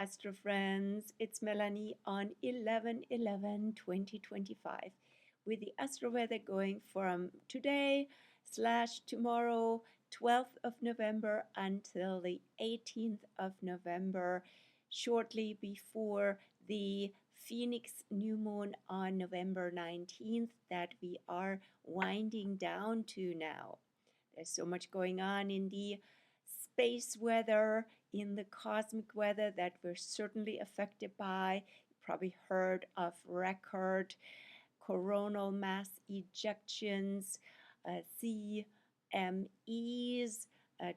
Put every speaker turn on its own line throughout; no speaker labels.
Astro friends, it's Melanie on 11/11/2025 with the Astro Weather going from today / tomorrow, 12th of November until the 18th of November, shortly before the Phoenix New Moon on November 19th that we are winding down to now. There's so much going on in the space weather, in the cosmic weather that we're certainly affected by. You probably heard of record coronal mass ejections, CMEs,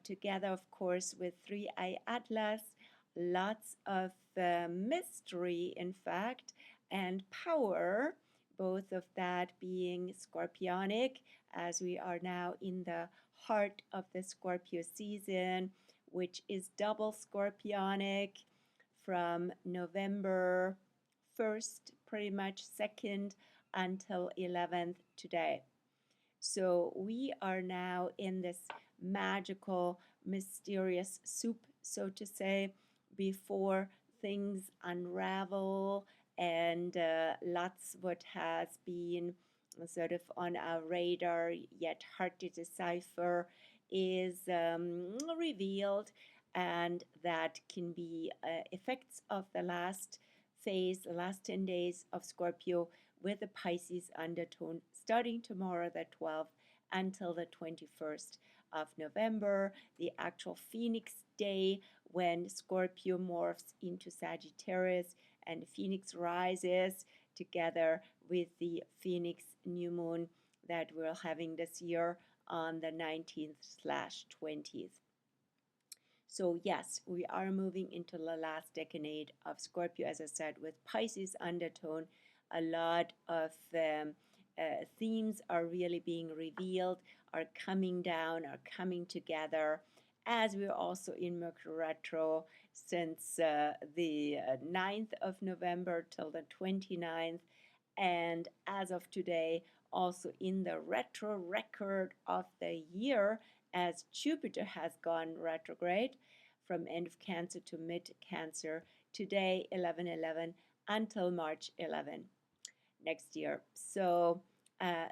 together, of course, with 3I Atlas. Lots of mystery, in fact, and power, both of that being scorpionic, as we are now in the heart of the Scorpio season, which is double scorpionic from November 1st, pretty much 2nd until 11th today. So we are now in this magical, mysterious soup, so to say, before things unravel and lots what has been sort of on our radar yet hard to decipher is revealed, and that can be effects of the last phase, the last 10 days of Scorpio with the Pisces undertone starting tomorrow the 12th until the 21st of November, the actual Phoenix day when Scorpio morphs into Sagittarius and Phoenix rises together with the Phoenix New Moon that we're having this year on the 19th/20th. So yes, we are moving into the last decade of Scorpio, as I said, with Pisces undertone. A lot of themes are really being revealed, are coming down, are coming together, as we're also in Mercury Retro since the 9th of November till the 29th, and as of today, also in the retro record of the year, as Jupiter has gone retrograde from end of Cancer to mid Cancer, today 11/11 until March 11 next year. So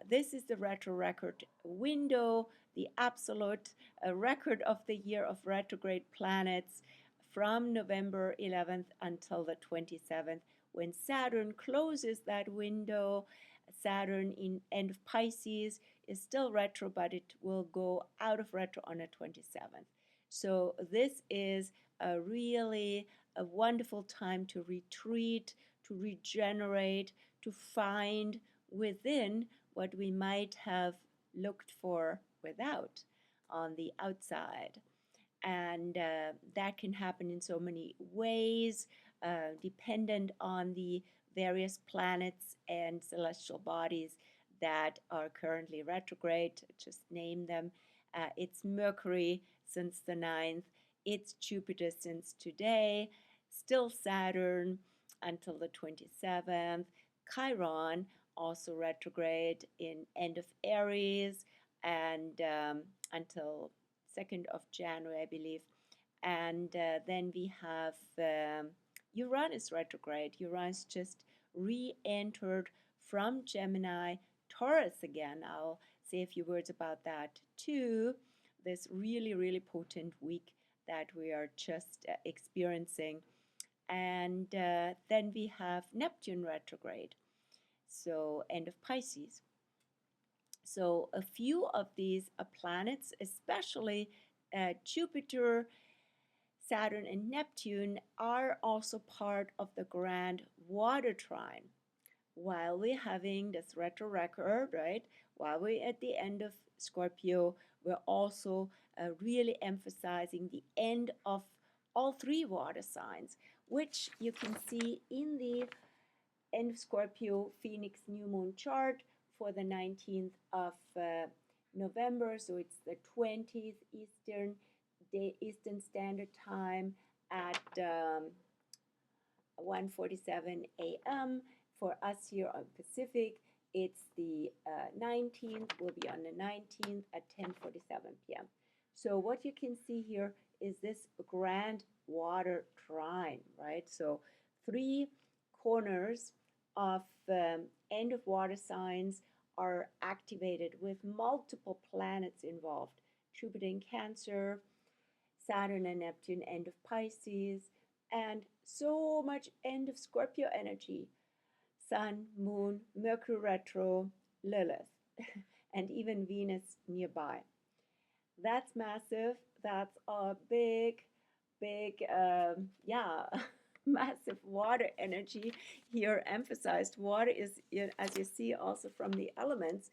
this is the retro record window, the absolute record of the year of retrograde planets from November 11th until the 27th, when Saturn closes that window. Saturn in end of Pisces is still retro, but it will go out of retro on the 27th. So this is a really a wonderful time to retreat, to regenerate, to find within what we might have looked for without on the outside. And that can happen in so many ways, dependent on the various planets and celestial bodies that are currently retrograde. Just name them. It's Mercury since the 9th. It's Jupiter since today. Still Saturn until the 27th. Chiron also retrograde in end of Aries and until 2nd of January, I believe. And then we have Uranus retrograde. Uranus just re-entered from Gemini, Taurus again. I'll say a few words about that too. This really, really potent week that we are just experiencing. And then we have Neptune retrograde, so end of Pisces. So a few of these planets, especially Jupiter, Saturn, and Neptune, are also part of the Grand Water Trine. While we're having this retro record, right, while we're at the end of Scorpio, we're also really emphasizing the end of all three water signs, which you can see in the end of Scorpio Phoenix New Moon chart for the 19th of November. So it's the 20th Eastern Standard Time at 1:47 a.m. For us here on Pacific, it's the 19th, will be on the 19th at 10:47 p.m. So what you can see here is this grand Water Trine, right? So 3 corners of end of water signs are activated with multiple planets involved. Jupiter in Cancer, Saturn and Neptune, end of Pisces, and so much end of Scorpio energy. Sun, Moon, Mercury Retro, Lilith, and even Venus nearby. That's massive. That's a big, big, yeah, massive water energy here emphasized. Water is, as you see also from the elements,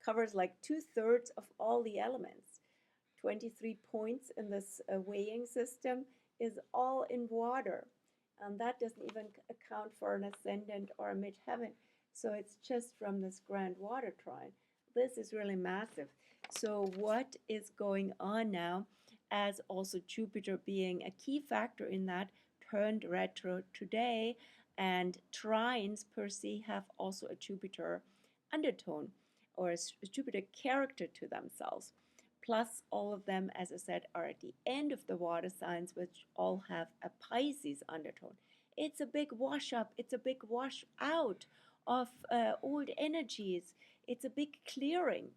covers like 2/3 of all the elements. 23 points in this weighing system is all in water. And that doesn't even account for an ascendant or a midheaven. So it's just from this grand water trine. This is really massive. So what is going on now, as also Jupiter being a key factor in that, turned retro today, and trines per se have also a Jupiter undertone or a Jupiter character to themselves. Plus, all of them, as I said, are at the end of the water signs, which all have a Pisces undertone. It's a big wash up, it's a big wash out of old energies, it's a big clearing.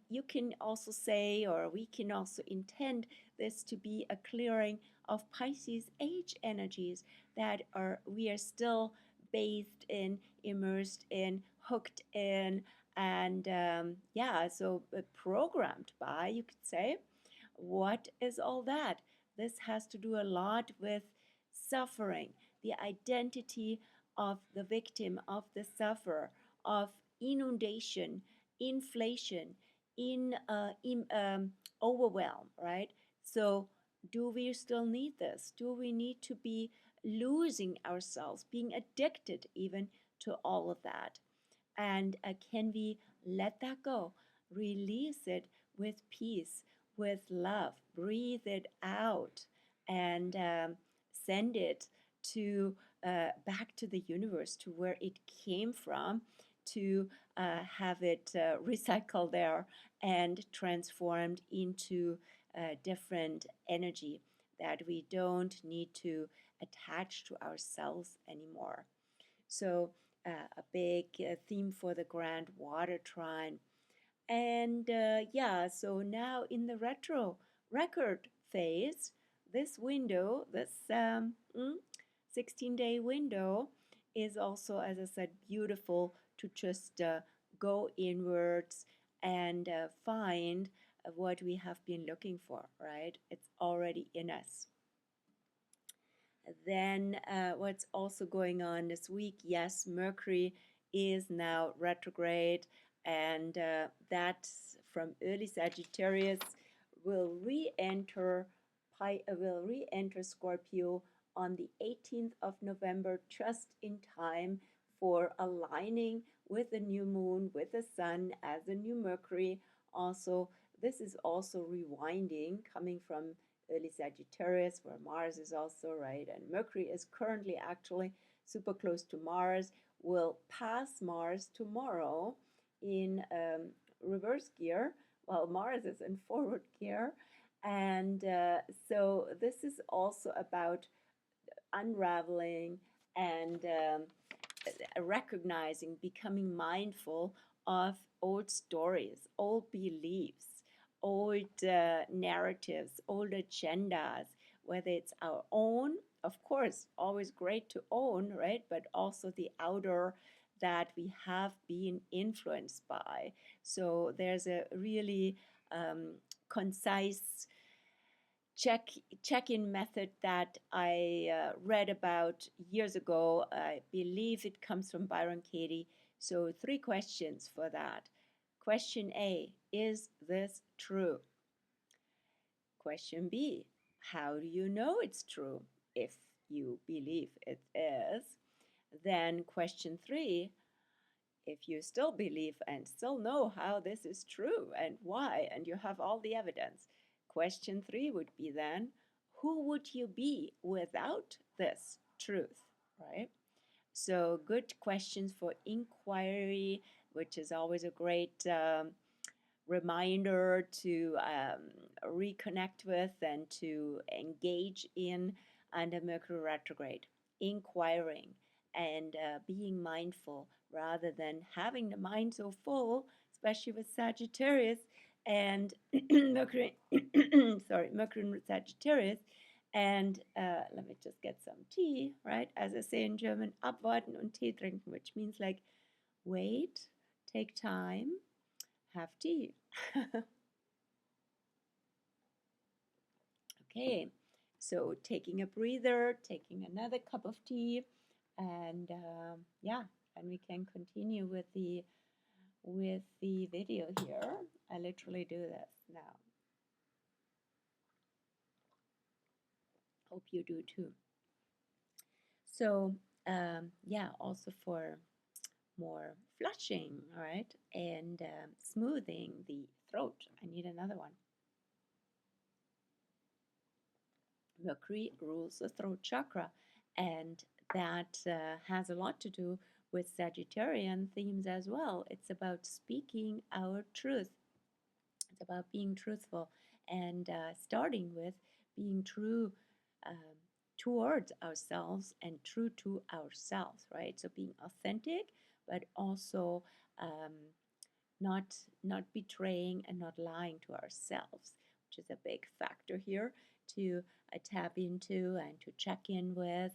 You can also say, or we can also intend this to be a clearing of Pisces age energies that we are still bathed in, immersed in, hooked in, and yeah, so programmed by, you could say. What is all that? This has to do a lot with suffering, the identity of the victim, of the sufferer, of inundation, inflation, in overwhelm, right? So, do we still need this? Do we need to be losing ourselves, being addicted even to all of that? And can we let that go? Release it with peace, with love. Breathe it out and send it to back to the universe, to where it came from, to have it recycled there and transformed into different energy that we don't need to attach to ourselves anymore. So a big theme for the Grand Water Trine. And yeah, so now in the retro record phase, this window, this 16-day window, is also, as I said, beautiful to just go inwards and find what we have been looking for, right? It's already in us. Then what's also going on this week? Yes, Mercury is now retrograde, and that's from early Sagittarius will re-enter Scorpio on the 18th of November, just in time for aligning with the new moon, with the sun as the new Mercury. Also, this is also rewinding, coming from early Sagittarius, where Mars is also, right, and Mercury is currently actually super close to Mars, will pass Mars tomorrow in reverse gear, while Mars is in forward gear. And so this is also about unraveling and recognizing, becoming mindful of old stories, old beliefs, old narratives, old agendas, whether it's our own, of course, always great to own, right? But also the outer that we have been influenced by. So there's a really concise check-in method that I read about years ago. I believe it comes from Byron Katie. So 3 questions for that. Question A, is this true? Question B, how do you know it's true if you believe it is? Then question 3, if you still believe and still know how this is true and why, and you have all the evidence. Question 3 would be then, who would you be without this truth, right? So good questions for inquiry, which is always a great reminder to reconnect with and to engage in under Mercury retrograde, inquiring and being mindful rather than having the mind so full, especially with Sagittarius and Mercury, sorry, Mercury in Sagittarius. And let me just get some tea, right? As I say in German, abwarten und Tee trinken, which means like wait, take time, have tea. Okay, so taking a breather, taking another cup of tea, and yeah, and we can continue with the video here. I literally do this now. Hope you do too. So yeah, also for more flushing, all right, and smoothing the throat. I need another one. Mercury rules the throat chakra, and that has a lot to do with Sagittarian themes as well. It's about speaking our truth. It's about being truthful and starting with being true um, towards ourselves and true to ourselves, right? So being authentic, but also um, not betraying and not lying to ourselves, which is a big factor here to tap into and to check in with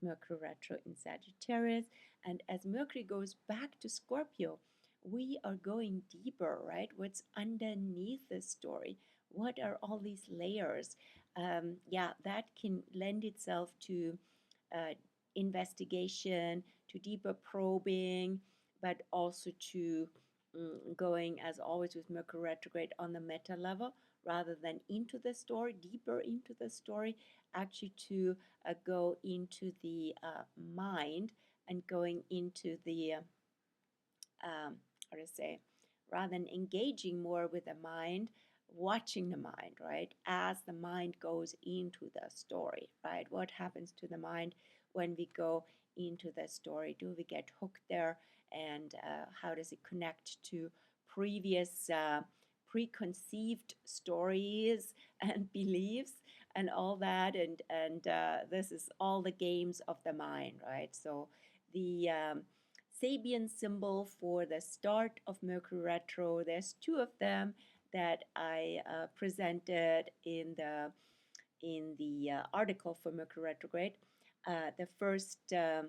Mercury retro in Sagittarius. And as Mercury goes back to Scorpio, we are going deeper, right? What's underneath this story? What are all these layers? Yeah, that can lend itself to uh, investigation, to deeper probing, but also to going, as always with Mercury retrograde, on the meta level rather than into the story, deeper into the story, actually to go into the mind and going into the how to say, rather than engaging more with the mind, watching the mind, right? As the mind goes into the story, right? What happens to the mind when we go into the story? Do we get hooked there? And how does it connect to previous preconceived stories and beliefs and all that? And this is all the games of the mind, right? So the Sabian symbol for the start of Mercury retro. There's two of them that I presented in the article for Mercury retrograde. The first, the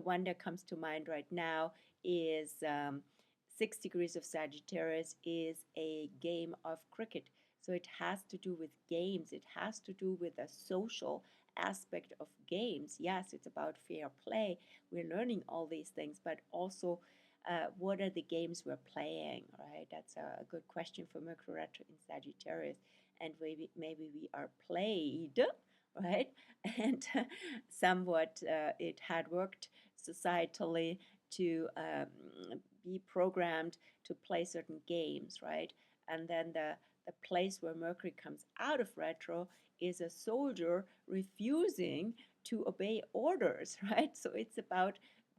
one that comes to mind right now is 6 degrees of Sagittarius is a game of cricket. So it has to do with games. It has to do with the social aspect of games. Yes, it's about fair play. We're learning all these things, but also what are the games we're playing, right? That's a good question for Mercury retro in Sagittarius. And maybe we are played, right? And somewhat it had worked societally to be programmed to play certain games, right? And then the place where Mercury comes out of retro is a soldier refusing to obey orders, right? So it's about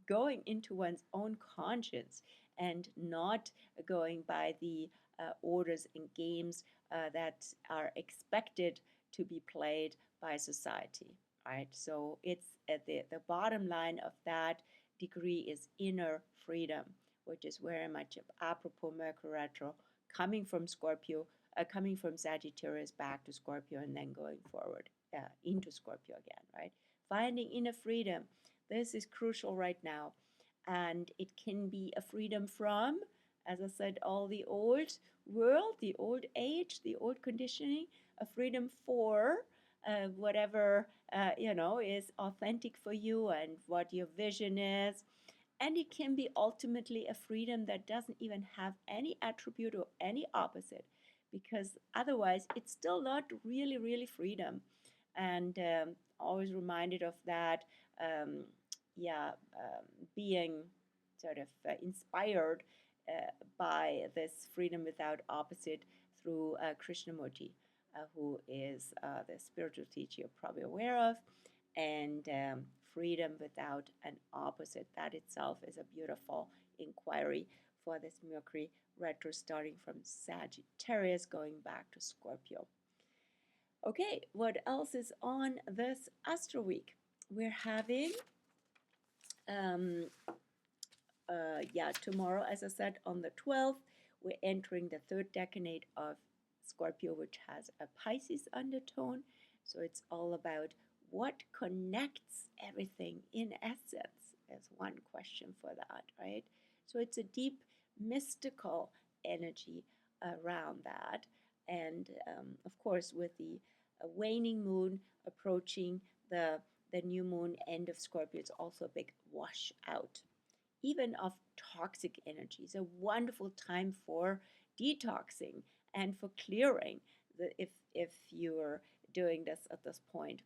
going into one's own conscience and not going by the orders and games that are expected to be played by society, right? So it's at the bottom line of that degree is inner freedom, which is very much apropos Mercury retro, coming from Scorpio, coming from Sagittarius back to Scorpio and then going forward into Scorpio again, right? Finding inner freedom. This is crucial right now. And it can be a freedom from, as I said, all the old world, the old age, the old conditioning, a freedom for whatever, is authentic for you and what your vision is. And it can be ultimately a freedom that doesn't even have any attribute or any opposite, because otherwise it's still not really, really freedom. And always reminded of that, um, yeah, being sort of inspired by this freedom without opposite through Krishnamurti, who is the spiritual teacher you're probably aware of, and freedom without an opposite. That itself is a beautiful inquiry for this Mercury retro starting from Sagittarius going back to Scorpio. Okay, what else is on this Astro Week? We're having, tomorrow, as I said, on the 12th, we're entering the third decanate of Scorpio, which has a Pisces undertone. So it's all about what connects everything in essence. There's one question for that, right? So it's a deep mystical energy around that. And of course, with the waning moon approaching the new moon end of Scorpio, it's also a big wash out even of toxic energies. A wonderful time for detoxing and for clearing. If you're doing this at this point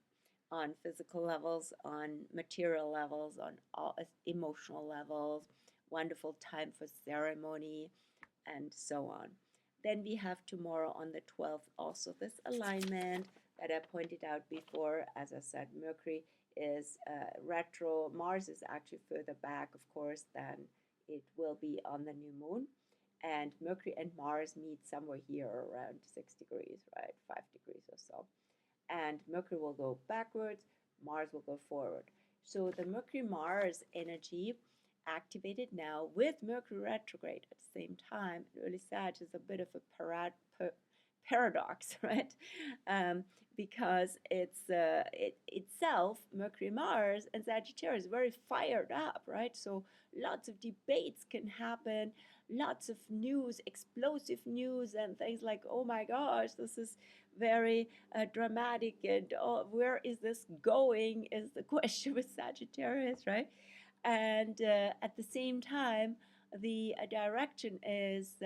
on physical levels, on material levels, on all emotional levels, wonderful time for ceremony and so on. Then we have tomorrow on the 12th also this alignment that I pointed out before. As I said, Mercury is retro. Mars is actually further back, of course, than it will be on the new moon. And Mercury and Mars meet somewhere here around 6 degrees, right? 5 degrees or so. And Mercury will go backwards, Mars will go forward. So the Mercury-Mars energy activated now with Mercury retrograde at the same time. Early Sag is a bit of a paradox, right? Because it's itself, Mercury, Mars, and Sagittarius very fired up, right? So lots of debates can happen, lots of news, explosive news, and things like, oh my gosh, this is very dramatic, and oh, where is this going? Is the question with Sagittarius, right? And at the same time, the direction is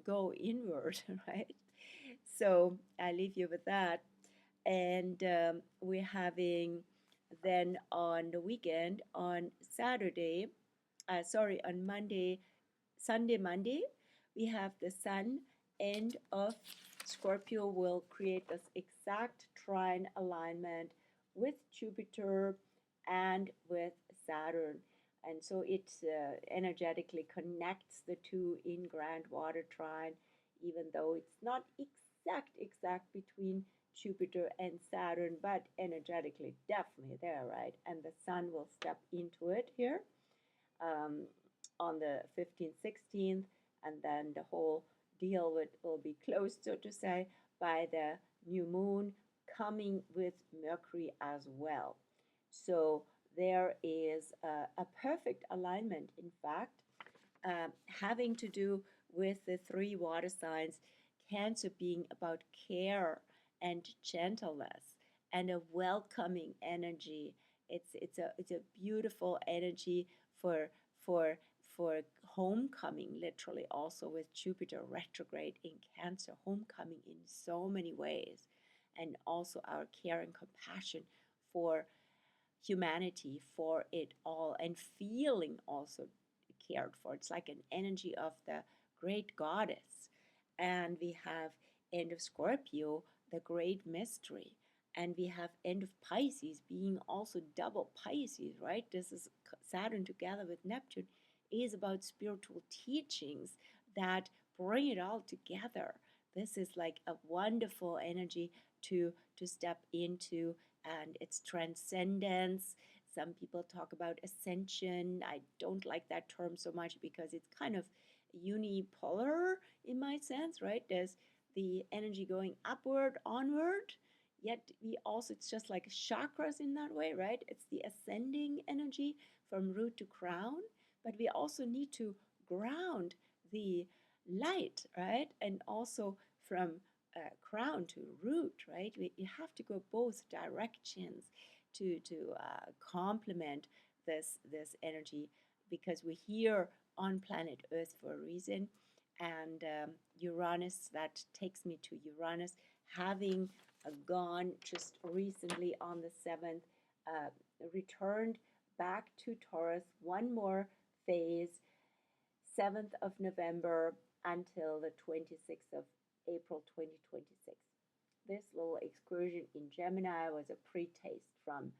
go inward, right? So I leave you with that. And we're having then on the weekend, on Saturday, on Monday, Sunday, Monday, we have the Sun end of Scorpio will create this exact trine alignment with Jupiter and with Saturn. And so it energetically connects the two in Grand Water Trine, even though it's not exact between Jupiter and Saturn, but energetically definitely there, right? And the Sun will step into it here on the 15th, 16th, and then the whole deal will be closed, so to say, by the new moon coming with Mercury as well. So there is a perfect alignment, in fact, having to do with the three water signs, Cancer being about care and gentleness and a welcoming energy. It's a beautiful energy for homecoming, literally, also with Jupiter retrograde in Cancer, homecoming in so many ways, and also our care and compassion for humanity, for it all, and feeling also cared for. It's like an energy of the great goddess. And we have end of Scorpio, the great mystery. And we have end of Pisces being also double Pisces, right? This is Saturn together with Neptune is about spiritual teachings that bring it all together. This is like a wonderful energy to step into, and its transcendence. Some people talk about ascension. I don't like that term so much because it's kind of unipolar in my sense, right? There's the energy going upward, onward, yet we also, it's just like chakras in that way, right? It's the ascending energy from root to crown, but we also need to ground the light, right? And also from crown to root, right? You have to go both directions to complement this energy, because we're here on planet Earth for a reason. And Uranus, that takes me to Uranus, having gone just recently on the 7th, returned back to Taurus, one more phase, 7th of November until the 26th of April 2026. This little excursion in Gemini was a pre-taste from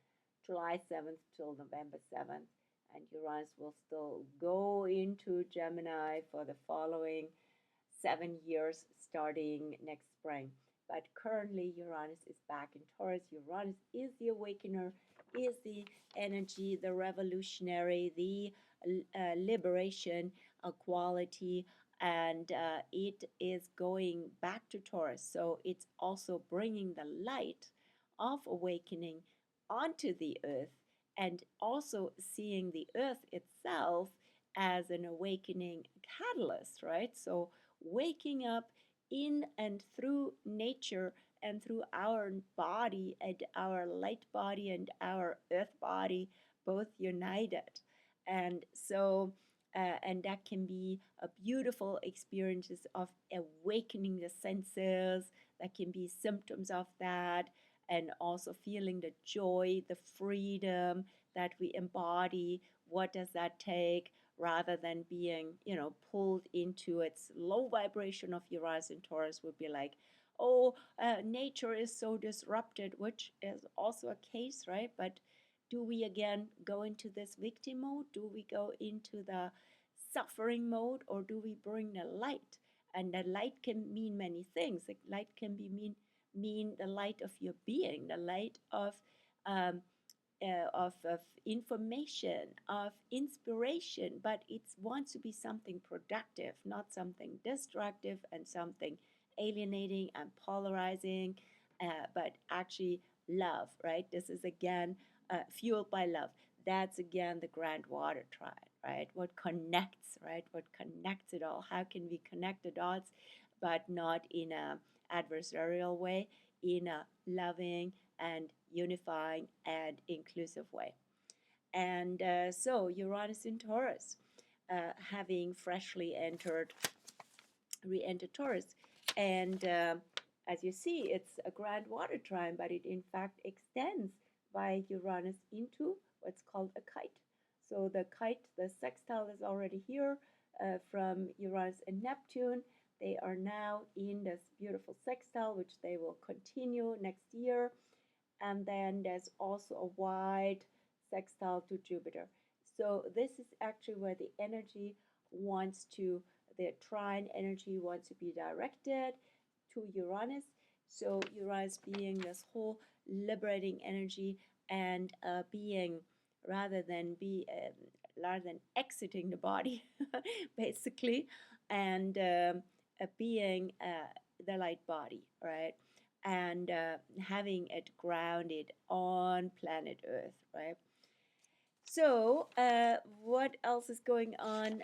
July 7th till November 7th, and Uranus will still go into Gemini for the following 7 years starting next spring. But currently, Uranus is back in Taurus. Uranus is the awakener, is the energy, the revolutionary, the liberation quality, and it is going back to Taurus. So it's also bringing the light of awakening onto the earth, and also seeing the earth itself as an awakening catalyst, right? So waking up in and through nature and through our body and our light body and our earth body, both united. And so, and that can be a beautiful experiences of awakening the senses. That can be symptoms of that, and also feeling the joy, the freedom that we embody. What does that take? Rather than being, pulled into its low vibration of Uranus and Taurus would be like, oh, nature is so disrupted, which is also a case, right? But do we again go into this victim mode? Do we go into the suffering mode, or do we bring the light? And the light can mean many things. The light can mean the light of your being, the light um, of information, of inspiration, but it wants to be something productive, not something destructive and something alienating and polarizing, but actually love, right? This is again fueled by love. That's again the Grand Water Trine, right? What connects, right? What connects it all? How can we connect the dots, but not in a adversarial way, in a loving and unifying and inclusive way. And so Uranus in Taurus, having freshly re-entered Taurus, and as you see, it's a Grand Water Trine, but it in fact extends by Uranus into what's called a kite. So the kite, the sextile is already here from Uranus and Neptune. They are now in this beautiful sextile, which they will continue next year. And then there's also a wide sextile to Jupiter. So this is actually where the energy wants to, the trine energy wants to be directed to Uranus. So Uranus being this whole liberating energy, and being rather than exiting the body, basically, and being the light body, right? And having it grounded on planet Earth, right? So, what else is going on?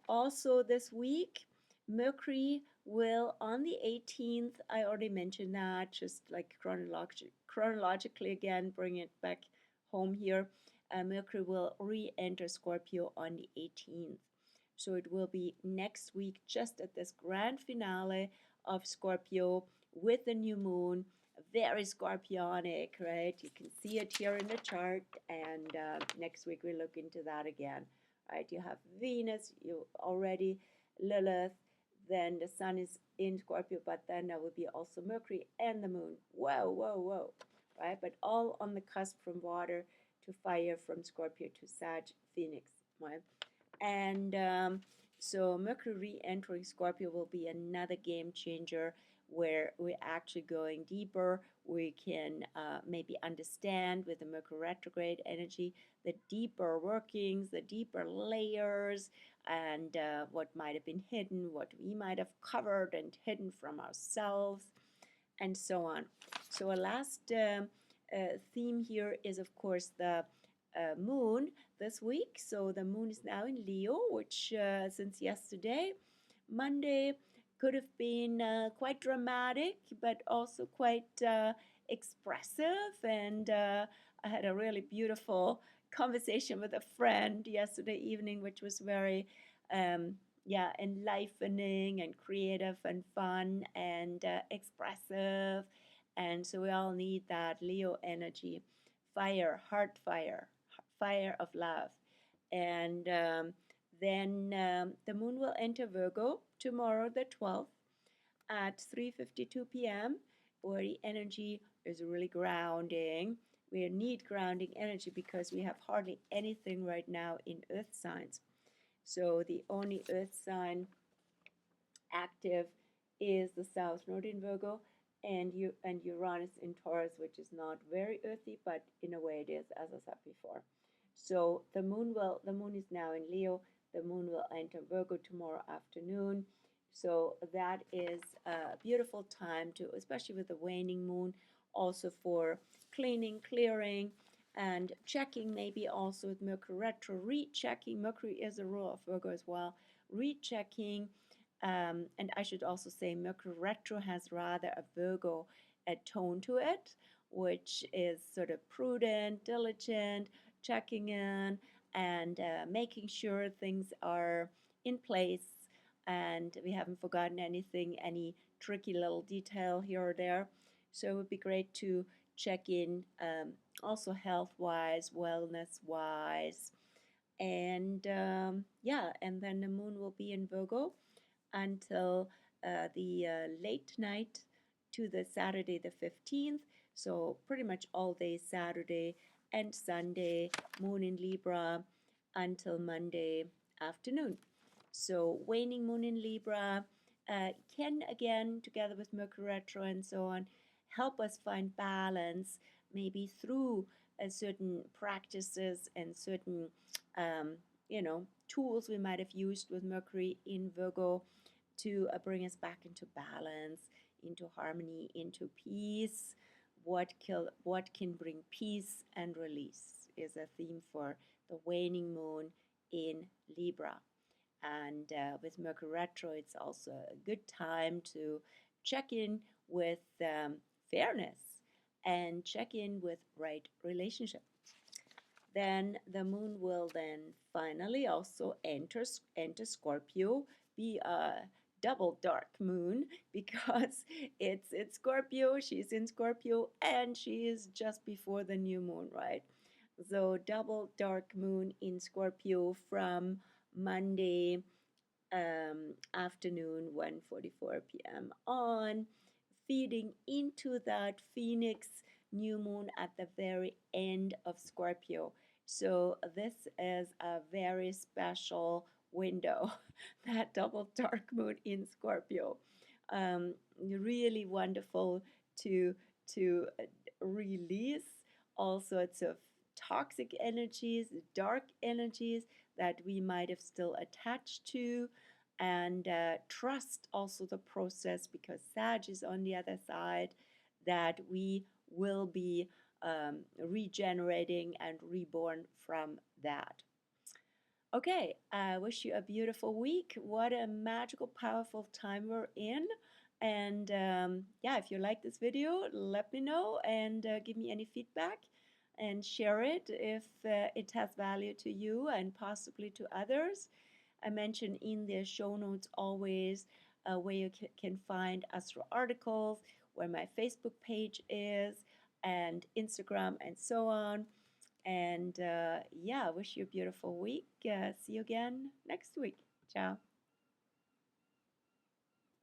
Also, this week, Mercury will, on the 18th, I already mentioned that, just like chronologically again, bring it back home here. Mercury will re enter Scorpio on the 18th. So, it will be next week, just at this grand finale of Scorpio with the new moon, very scorpionic, right? You can see it here in the chart, and next week we look into that again, right? You have Venus, you already Lilith, then the sun is in Scorpio, but then there will be also Mercury and the moon. Whoa, whoa, whoa, right? But all on the cusp from water to fire, from Scorpio to Sag, Phoenix, right? And so Mercury re-entering Scorpio will be another game changer, where we're actually going deeper. We can maybe understand with the Mercury retrograde energy the deeper workings, the deeper layers, and what might have been hidden, what we might have covered and hidden from ourselves, and so on. So a last theme here is, of course, the moon this week. So the moon is now in Leo, which since yesterday, Monday, could have been quite dramatic, but also quite expressive. And I had a really beautiful conversation with a friend yesterday evening, which was very yeah, enlivening and creative and fun and expressive. And so we all need that Leo energy, fire, heart fire, fire of love. And then the moon will enter Virgo tomorrow, the 12th, at 3:52 p.m., where the energy is really grounding We need grounding energy because we have hardly anything right now in earth signs. So the only earth sign active is the South Node in Virgo and Uranus in Taurus, which is not very earthy, but in a way it is, as I said before. So the moon is now in Leo. The moon will enter Virgo tomorrow afternoon. So that is a beautiful time to, especially with the waning moon, also for cleaning, clearing, and checking, maybe also with Mercury Retro, rechecking. Mercury is a ruler of Virgo as well. Rechecking, and I should also say Mercury Retro has rather a Virgo tone to it, which is sort of prudent, diligent, checking in, and making sure things are in place and we haven't forgotten anything, any tricky little detail here or there. So it would be great to check in also health-wise, wellness-wise. And yeah, and then the moon will be in Virgo until the late night to the Saturday the 15th. So pretty much all day Saturday and Sunday, moon in Libra until Monday afternoon. So waning moon in Libra can, again, together with Mercury Retro and so on, help us find balance, maybe through certain practices and certain, tools we might have used with Mercury in Virgo to bring us back into balance, into harmony, into peace. What can bring peace and release is a theme for the waning moon in Libra. And with Mercury Retro, it's also a good time to check in with fairness and check in with right relationship. Then the moon will then finally also enter Scorpio, be a double dark moon because it's Scorpio, she's in Scorpio, and she is just before the new moon, right? So double dark moon in Scorpio from Monday afternoon 1:44 p.m. on, feeding into that Phoenix new moon at the very end of Scorpio. So this is a very special window, that double dark moon in Scorpio. Really wonderful to release all sorts of toxic energies, dark energies that we might have still attached to, and trust also the process, because Sag is on the other side, that we will be regenerating and reborn from that. Okay, I wish you a beautiful week. What a magical, powerful time we're in. And yeah, if you like this video, let me know and give me any feedback and share it if it has value to you and possibly to others. I mentioned in the show notes always where you can find Astro articles, where my Facebook page is, and Instagram, and so on. And yeah, wish you a beautiful week. See you again next week. Ciao.